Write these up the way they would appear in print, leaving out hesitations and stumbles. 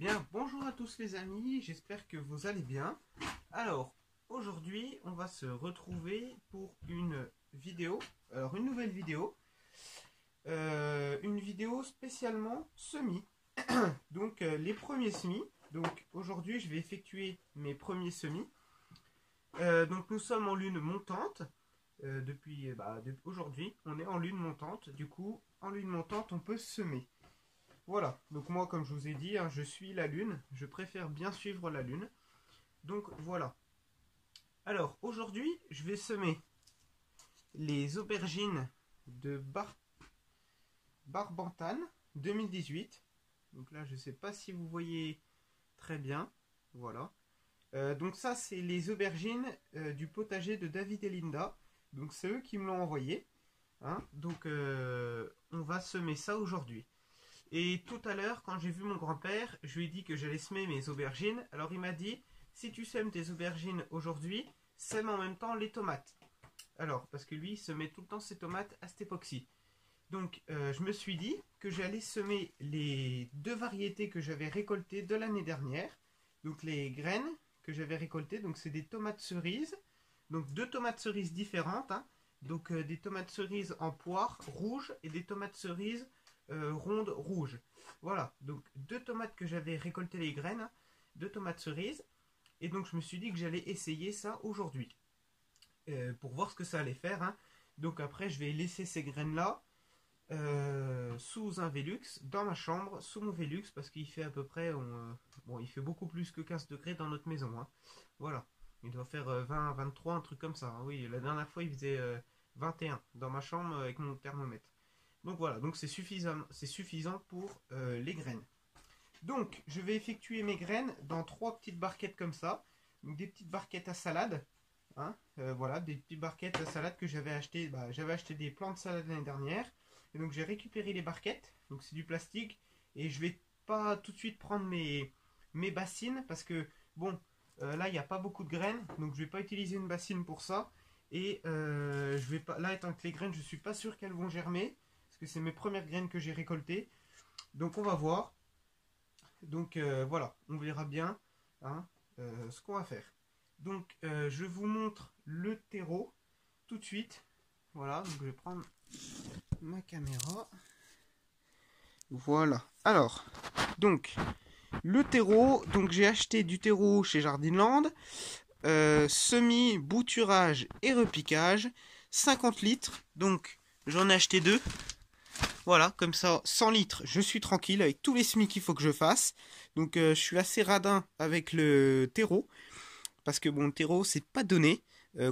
bien, bonjour à tous les amis, j'espère que vous allez bien. Alors, aujourd'hui, on va se retrouver pour une vidéo, une nouvelle vidéo, une vidéo spécialement semis. Donc, les premiers semis. Donc, aujourd'hui, je vais effectuer mes premiers semis. Donc, nous sommes en lune montante. Depuis aujourd'hui, on est en lune montante. Du coup, en lune montante, on peut semer. Voilà, donc moi comme je vous ai dit, hein, je suis la lune, je préfère bien suivre la lune. Donc voilà. Alors aujourd'hui, je vais semer les aubergines de Barbantane 2018. Donc là, je ne sais pas si vous voyez très bien. Voilà. Donc ça, c'est les aubergines du potager de David et Linda. Donc c'est eux qui me l'ont envoyé. Hein. Donc on va semer ça aujourd'hui. Et tout à l'heure, quand j'ai vu mon grand-père, je lui ai dit que j'allais semer mes aubergines. Alors il m'a dit, si tu sèmes tes aubergines aujourd'hui, sème en même temps les tomates. Alors, parce que lui, il semait tout le temps ses tomates à cette époque-ci. Donc, je me suis dit que j'allais semer les deux variétés que j'avais récoltées de l'année dernière. Donc, les graines que j'avais récoltées, donc c'est des tomates cerises. Donc, deux tomates cerises différentes. Hein. Donc, des tomates cerises en poire rouge et des tomates cerises ronde rouge. Voilà, donc deux tomates que j'avais récolté les graines, deux tomates cerises. Et donc je me suis dit que j'allais essayer ça aujourd'hui. Pour voir ce que ça allait faire. Hein. Donc après je vais laisser ces graines-là sous un Velux, dans ma chambre, sous mon Velux, parce qu'il fait à peu près, bon il fait beaucoup plus que 15 degrés dans notre maison. Hein. Voilà, il doit faire 20, 23, un truc comme ça. Hein. Oui, la dernière fois il faisait 21 dans ma chambre avec mon thermomètre. Donc voilà, donc c'est suffisant pour les graines. Donc je vais effectuer mes graines dans trois petites barquettes comme ça. Donc des petites barquettes à salade. Hein, voilà, des petites barquettes à salade que j'avais acheté. J'avais acheté des plants de salade l'année dernière. Et donc j'ai récupéré les barquettes. Donc c'est du plastique. Et je vais pas tout de suite prendre mes bassines. Parce que bon, là il n'y a pas beaucoup de graines. Donc je vais pas utiliser une bassine pour ça. Et je vais pas. Là étant que les graines, je suis pas sûr qu'elles vont germer. Parce que c'est mes premières graines que j'ai récoltées. Donc on va voir. Donc voilà, on verra bien hein, ce qu'on va faire. Donc je vous montre le terreau tout de suite. Voilà, donc je vais prendre ma caméra. Voilà. Alors, donc le terreau, donc j'ai acheté du terreau chez Jardinland, semis, bouturage et repiquage, 50 litres. Donc j'en ai acheté deux. Voilà, comme ça, 100 litres, je suis tranquille avec tous les semis qu'il faut que je fasse. Donc je suis assez radin avec le terreau. Parce que bon, le terreau, c'est pas donné.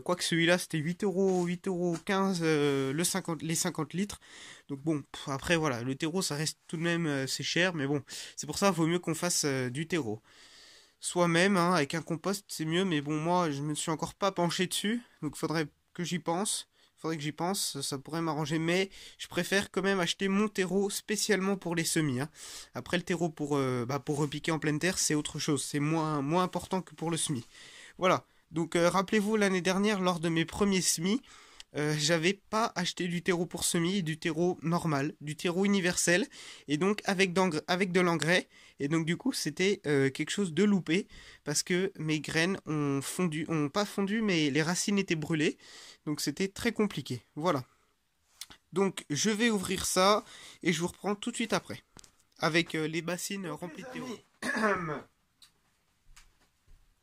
Quoique celui-là, c'était 8 euros 15 les 50 litres. Donc bon, après voilà, le terreau, ça reste tout de même, c'est cher. Mais bon, c'est pour ça qu'il vaut mieux qu'on fasse du terreau. Soi-même, hein, avec un compost, c'est mieux. Mais bon, moi, je me suis encore pas penché dessus. Donc faudrait que j'y pense. Faudrait que j'y pense, ça pourrait m'arranger, mais je préfère quand même acheter mon terreau spécialement pour les semis. Hein. Après le terreau pour repiquer en pleine terre, c'est autre chose, c'est moins important que pour le semis. Voilà, donc rappelez-vous l'année dernière, lors de mes premiers semis, j'avais pas acheté du terreau pour semis, du terreau normal, du terreau universel, et donc avec de l'engrais, et donc du coup c'était quelque chose de loupé, parce que mes graines ont pas fondu, mais les racines étaient brûlées, donc c'était très compliqué. Voilà. Donc je vais ouvrir ça, et je vous reprends tout de suite après, avec les bassines remplies de terreau.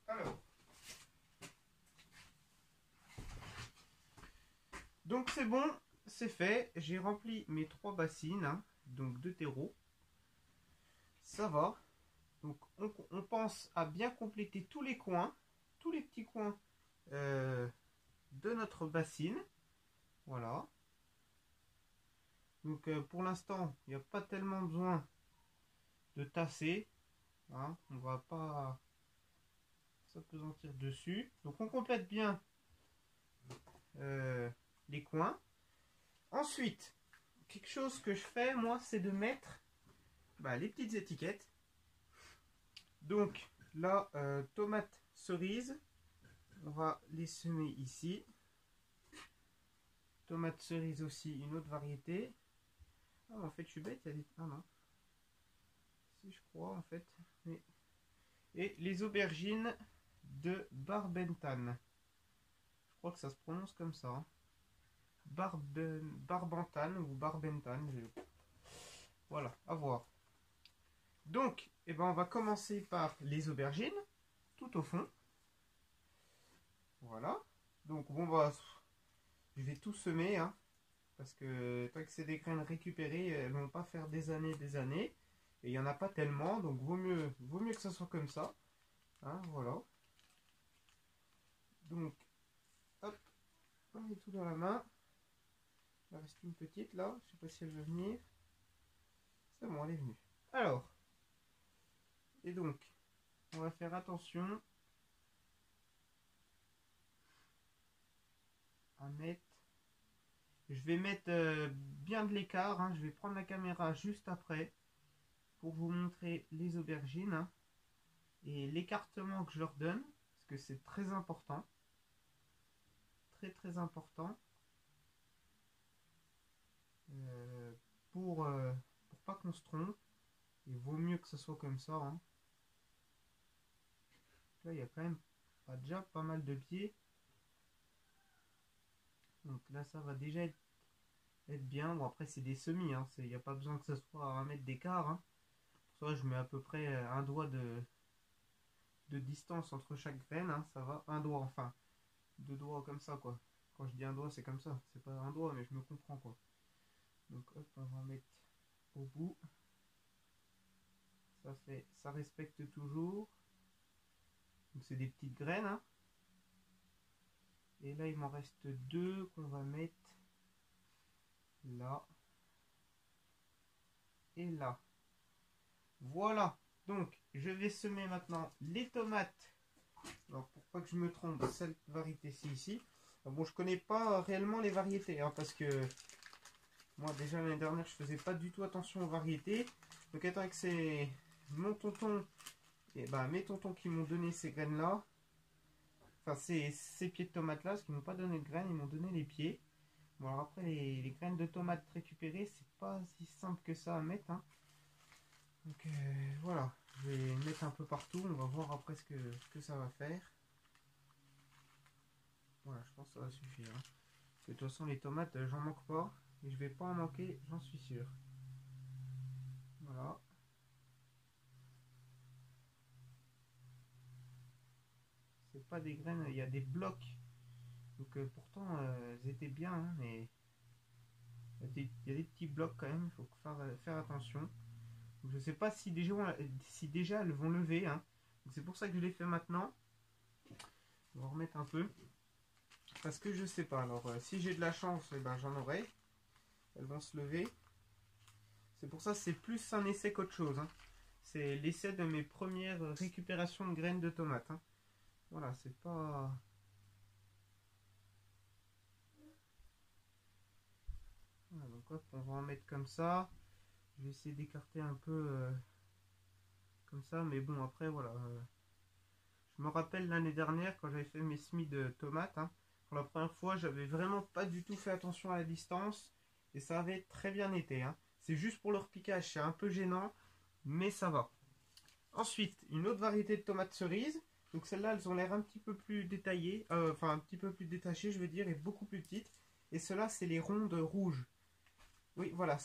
Alors. Donc c'est bon, c'est fait. J'ai rempli mes trois bassines, hein, donc de terreau. Ça va. Donc on pense à bien compléter tous les coins, tous les petits coins de notre bassine. Voilà. Donc pour l'instant, il n'y a pas tellement besoin de tasser. Hein, on va pas s'apesantir dessus. Donc on complète bien les coins. Ensuite, quelque chose que je fais, moi, c'est de mettre les petites étiquettes. Donc là, tomates cerises, on va les semer ici. Tomates cerises aussi, une autre variété. Ah, en fait, je suis bête, il y a des... Ah non. si je crois en fait. Et les aubergines de Barbentan. Je crois que ça se prononce comme ça. Hein. Barbentan ou Barbentan. Voilà, à voir. Donc, eh ben, on va commencer par les aubergines, tout au fond. Voilà. Donc, bon, bah, je vais tout semer, hein, parce que tant que c'est des graines récupérées, elles vont pas faire des années, des années. Et il n'y en a pas tellement, donc vaut mieux que ça soit comme ça. Hein, voilà. Donc, hop, on met tout dans la main. Il en reste une petite là, je sais pas si elle veut venir. C'est bon, elle est venue. Alors, et donc, on va faire attention à mettre. Je vais mettre bien de l'écart, hein. Je vais prendre la caméra juste après pour vous montrer les aubergines, hein, et l'écartement que je leur donne, parce que c'est très important. Très très important. Euh, pour pas qu'on se trompe. Il vaut mieux que ce soit comme ça. Hein. Là, il y a quand même déjà pas mal de pieds. Donc là, ça va déjà être bien. Bon, après, c'est des semis. Hein. Il n'y a pas besoin que ce soit à 1 mètre d'écart. Hein. Pour ça, je mets à peu près un doigt de distance entre chaque graine. Hein. Ça va. Un doigt, enfin. 2 doigts comme ça, quoi. Quand je dis un doigt, c'est comme ça. C'est pas un doigt, mais je me comprends, quoi. Donc, hop, on va mettre au bout. Ça respecte toujours. Donc, c'est des petites graines. Hein. Et là, il m'en reste 2 qu'on va mettre là et là. Voilà. Donc, je vais semer maintenant les tomates. Alors, pour pas que je me trompe, cette variété-ci ici. Alors, bon, je connais pas réellement les variétés, hein, parce que moi, déjà l'année dernière, je faisais pas du tout attention aux variétés. Donc, étant que c'est mon tonton, et ben, mes tontons qui m'ont donné ces graines-là, enfin, ces pieds de tomates là, parce qu'ils m'ont pas donné de graines, ils m'ont donné les pieds. Bon, alors après, les graines de tomates récupérées, c'est pas si simple que ça à mettre. Hein. Donc voilà, je vais mettre un peu partout, on va voir après ce que ça va faire. Voilà, je pense que ça va suffire. Hein. De toute façon, les tomates, j'en manque pas. Et je vais pas en manquer, j'en suis sûr. Voilà. C'est pas des graines, il y a des blocs. Donc pourtant, elles étaient bien, hein, mais il y a des petits blocs quand même, il faut faire attention. Donc, je sais pas si déjà elles vont lever. Hein. C'est pour ça que je les fais maintenant. On va remettre un peu. Parce que je sais pas. Alors si j'ai de la chance, eh ben, j'en aurai. Elles vont se lever. C'est pour ça que c'est plus un essai qu'autre chose. Hein. C'est l'essai de mes premières récupérations de graines de tomates. Hein. Voilà, c'est pas... Voilà, donc hop, on va en mettre comme ça. Je vais essayer d'écarter un peu comme ça. Mais bon, après, voilà. Je me rappelle l'année dernière, quand j'avais fait mes semis de tomates, hein, pour la première fois, j'avais vraiment pas du tout fait attention à la distance. Et ça avait très bien été. Hein. C'est juste pour le repiquage, c'est un peu gênant, mais ça va. Ensuite, une autre variété de tomates cerises. Donc celles-là, elles ont l'air un petit peu plus détaillées, enfin un petit peu plus détachées, je veux dire, et beaucoup plus petites. Et ceux-là, c'est les rondes rouges. Oui, voilà,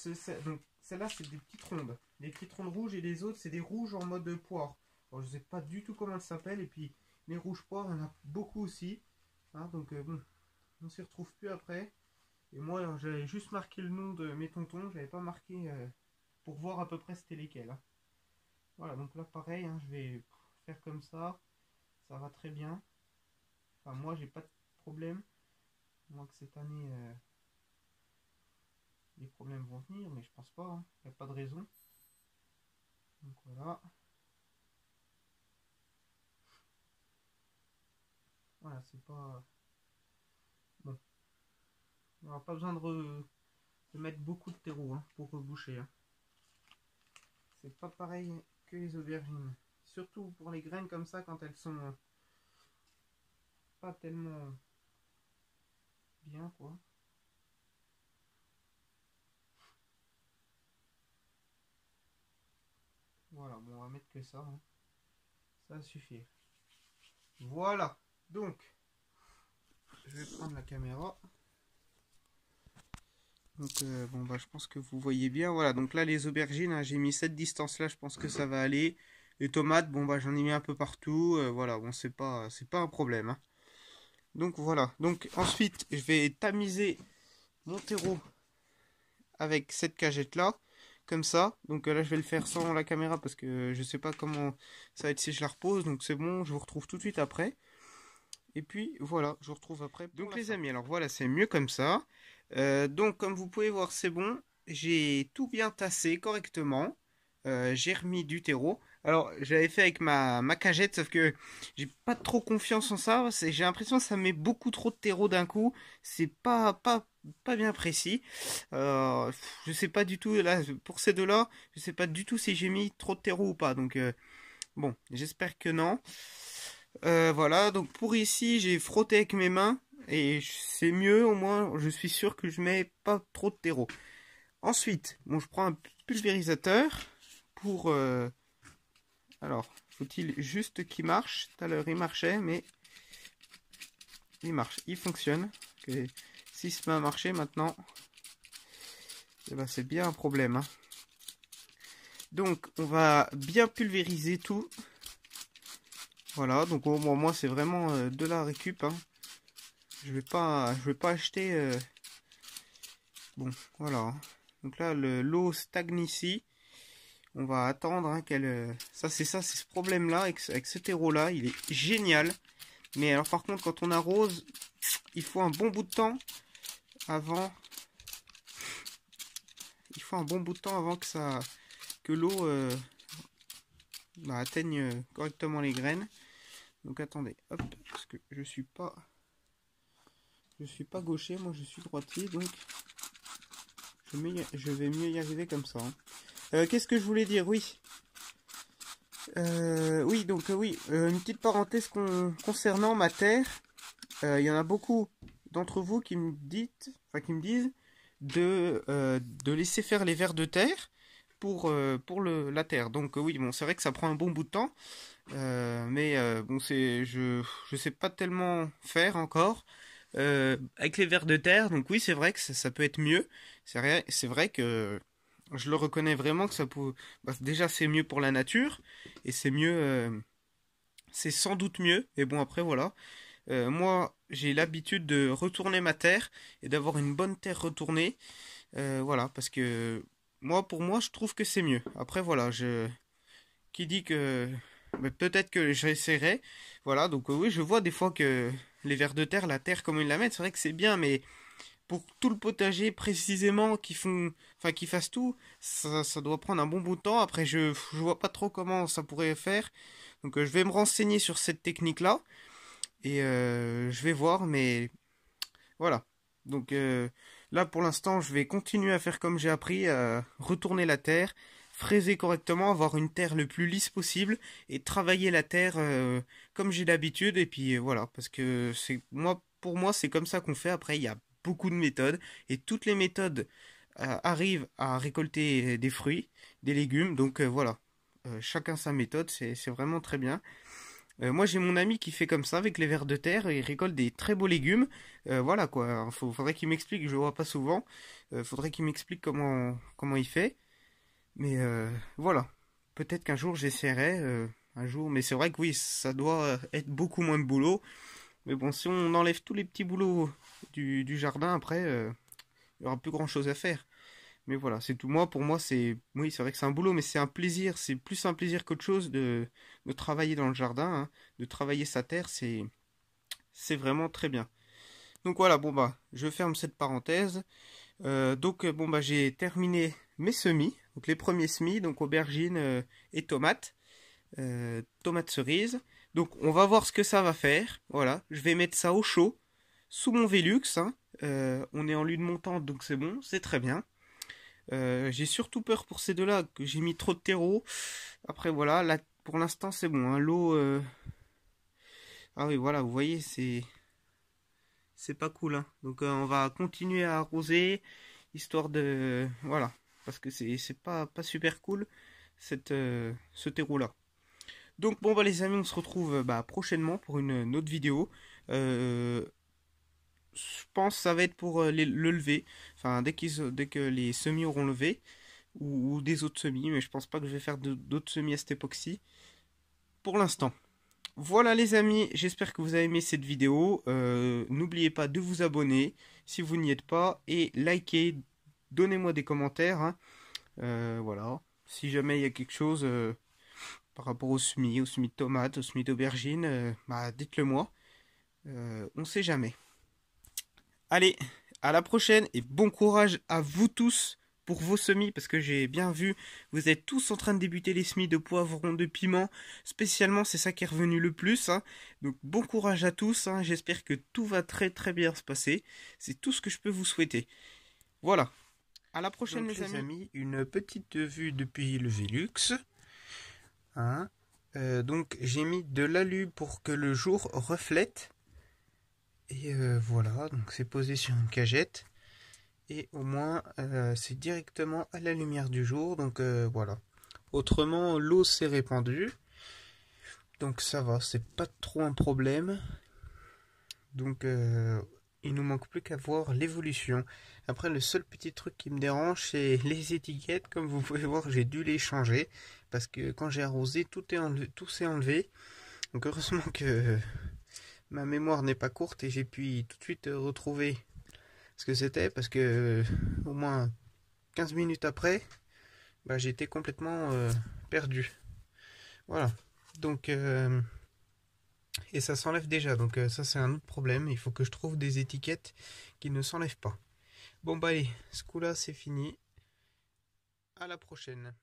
donc celles-là, c'est des petites rondes. Des petites rondes rouges, et les autres, c'est des rouges en mode poire. Alors, je ne sais pas du tout comment elles s'appellent, et puis les rouges poires, il y en a beaucoup aussi. Hein, donc bon, on s'y retrouve plus après. Et moi, j'avais juste marqué le nom de mes tontons, j'avais pas marqué pour voir à peu près c'était lesquels. Hein. Voilà, donc là pareil, hein, je vais faire comme ça va très bien. Enfin, moi j'ai pas de problème, moi que cette année les problèmes vont venir, mais je pense pas, hein. Il n'y a pas de raison. Donc voilà. Voilà, c'est pas... Bon, on n'aura pas besoin de mettre beaucoup de terreau hein, pour reboucher. Hein. C'est pas pareil que les aubergines. Surtout pour les graines comme ça, quand elles sont pas tellement bien, quoi. Voilà, bon, on va mettre que ça, hein. Ça va suffire. Voilà, donc je vais prendre la caméra. Donc bon bah je pense que vous voyez bien. Voilà, donc là les aubergines, hein, j'ai mis cette distance là, je pense que ça va aller. Les tomates, bon bah j'en ai mis un peu partout. Voilà, bon c'est pas un problème, hein. Donc voilà, donc ensuite je vais tamiser mon terreau avec cette cagette là, comme ça. Donc là je vais le faire sans la caméra parce que je sais pas comment ça va être si je la repose. Donc c'est bon, je vous retrouve tout de suite après. Et puis voilà, je vous retrouve après. Donc les amis, alors voilà, c'est mieux comme ça. Donc comme vous pouvez voir, c'est bon. J'ai tout bien tassé correctement. J'ai remis du terreau. Alors j'avais fait avec ma cagette, sauf que j'ai pas trop confiance en ça. J'ai l'impression que ça met beaucoup trop de terreau d'un coup. C'est pas bien précis. Je sais pas du tout, là, pour ces deux-là, je sais pas du tout si j'ai mis trop de terreau ou pas. Donc bon, j'espère que non. Voilà, donc pour ici, j'ai frotté avec mes mains et c'est mieux, au moins je suis sûr que je mets pas trop de terreau. Ensuite, bon, je prends un pulvérisateur pour... alors, faut-il juste qu'il marche? Tout à l'heure il marchait, mais il marche, il fonctionne. Okay. Si se met à marcher maintenant, eh ben, c'est bien un problème, hein. Donc on va bien pulvériser tout. Voilà, donc au moins moi c'est vraiment de la récup, hein. Je vais pas acheter. Bon, voilà. Donc là, l'eau stagne ici. On va attendre, hein, qu'elle. C'est ce problème-là avec ce terreau-là. Il est génial. Mais alors par contre, quand on arrose, il faut un bon bout de temps avant. Il faut un bon bout de temps avant que l'eau atteigne correctement les graines. Donc attendez, hop, parce que je suis pas gaucher, moi je suis droitier, donc je vais mieux y arriver comme ça, hein. Qu'est-ce que je voulais dire? Oui. Oui, donc oui, une petite parenthèse concernant ma terre. Il y en a beaucoup d'entre vous qui me disent de laisser faire les vers de terre pour la terre. Donc oui, bon, c'est vrai que ça prend un bon bout de temps. Mais bon, je sais pas tellement faire encore avec les vers de terre. Donc oui, c'est vrai que ça peut être mieux. C'est vrai que je le reconnais vraiment que ça peut. Bah, déjà, c'est mieux pour la nature et c'est mieux. C'est sans doute mieux. Et bon, après voilà. Moi, j'ai l'habitude de retourner ma terre et d'avoir une bonne terre retournée. Voilà, parce que pour moi, je trouve que c'est mieux. Après, voilà, qui dit que mais peut-être que j'essaierai. Voilà, donc oui, je vois des fois que les vers de terre, la terre comme ils la mettent, c'est vrai que c'est bien, mais pour tout le potager précisément, qu'ils fassent tout, ça doit prendre un bon bout de temps. Après, je vois pas trop comment ça pourrait faire. Donc je vais me renseigner sur cette technique-là. Et je vais voir, mais voilà. Donc là, pour l'instant, je vais continuer à faire comme j'ai appris, à retourner la terre, fraiser correctement, avoir une terre le plus lisse possible et travailler la terre comme j'ai l'habitude. Et puis voilà, parce que pour moi, c'est comme ça qu'on fait. Après, il y a beaucoup de méthodes et toutes les méthodes arrivent à récolter des fruits, des légumes. Donc voilà, chacun sa méthode, c'est vraiment très bien. Moi j'ai mon ami qui fait comme ça avec les vers de terre et il récolte des très beaux légumes. Voilà quoi, faudrait qu'il m'explique, je le vois pas souvent. Faudrait qu'il m'explique comment il fait. Mais voilà, peut-être qu'un jour j'essaierai, un jour. Mais c'est vrai que oui, ça doit être beaucoup moins de boulot. Mais bon, si on enlève tous les petits boulots du jardin après, il y aura plus grand chose à faire. Mais voilà, c'est tout. Pour moi, oui, c'est vrai que c'est un boulot, mais c'est un plaisir. C'est plus un plaisir qu'autre chose de travailler dans le jardin, hein, de travailler sa terre. C'est vraiment très bien. Donc voilà, bon bah, je ferme cette parenthèse. Donc bon bah, j'ai terminé mes semis, donc les premiers semis, donc aubergines et tomates, tomates cerises. Donc on va voir ce que ça va faire. Voilà, je vais mettre ça au chaud sous mon Velux, hein. On est en lune montante, donc c'est bon, c'est très bien. J'ai surtout peur pour ces deux-là, que j'ai mis trop de terreau. Après voilà, là pour l'instant c'est bon, hein. L'eau... Ah oui voilà, vous voyez, c'est pas cool, hein. Donc on va continuer à arroser, histoire de... Voilà, parce que c'est pas super cool. ce terreau là. Donc bon bah les amis, on se retrouve prochainement pour une autre vidéo. Je pense que ça va être pour le lever, enfin dès que les semis auront levé, ou des autres semis, mais je pense pas que je vais faire d'autres semis à cette époque-ci pour l'instant. Voilà les amis, j'espère que vous avez aimé cette vidéo. N'oubliez pas de vous abonner si vous n'y êtes pas, et likez, donnez-moi des commentaires, hein. Voilà, si jamais il y a quelque chose par rapport aux semis de tomates, aux semis d'aubergines, dites-le moi. On sait jamais. Allez, à la prochaine et bon courage à vous tous pour vos semis, parce que j'ai bien vu, vous êtes tous en train de débuter les semis de poivrons, de piments, spécialement c'est ça qui est revenu le plus, hein. Donc bon courage à tous, hein. J'espère que tout va très très bien se passer, c'est tout ce que je peux vous souhaiter. Voilà, à la prochaine donc, les amis. Une petite vue depuis le Velux, hein. Donc j'ai mis de l'alu pour que le jour reflète. Et voilà, donc c'est posé sur une cagette. Et au moins, c'est directement à la lumière du jour. Donc voilà. Autrement, l'eau s'est répandue. Donc ça va, c'est pas trop un problème. Donc il nous manque plus qu'à voir l'évolution. Après, le seul petit truc qui me dérange, c'est les étiquettes. Comme vous pouvez voir, j'ai dû les changer. Parce que quand j'ai arrosé, tout s'est enlevé. Donc heureusement que ma mémoire n'est pas courte et j'ai pu tout de suite retrouver ce que c'était, parce que au moins 15 minutes après, j'étais complètement perdu. Voilà. Donc et ça s'enlève déjà, donc ça c'est un autre problème. Il faut que je trouve des étiquettes qui ne s'enlèvent pas. Bon allez, ce coup là c'est fini. À la prochaine.